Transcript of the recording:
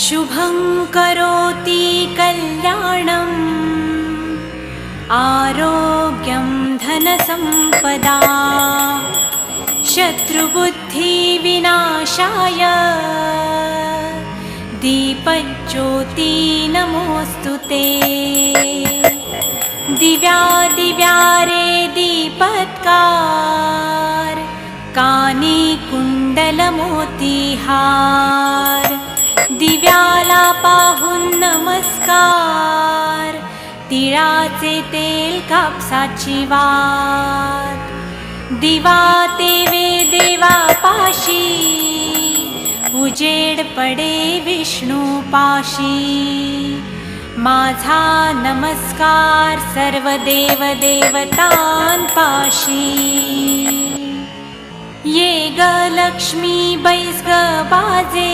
शुभं करोति कल्याणम् आरोग्यं धनसम्पदा शत्रुबुद्धिविनाशाय दीपज्योति नमोऽस्तुते। दिव्या दिव्या रे दीपत्कार कानी कुंडलमोतीहार दिव्याला पाहून नमस्कार तिळाचे तेल कापसाची वात दिवा तेवे देवा पाशी उजेड पडे विष्णू पाशी माझा नमस्कार सर्व देव देवतांपाशी। ये ग लक्ष्मी बैस ग बाजे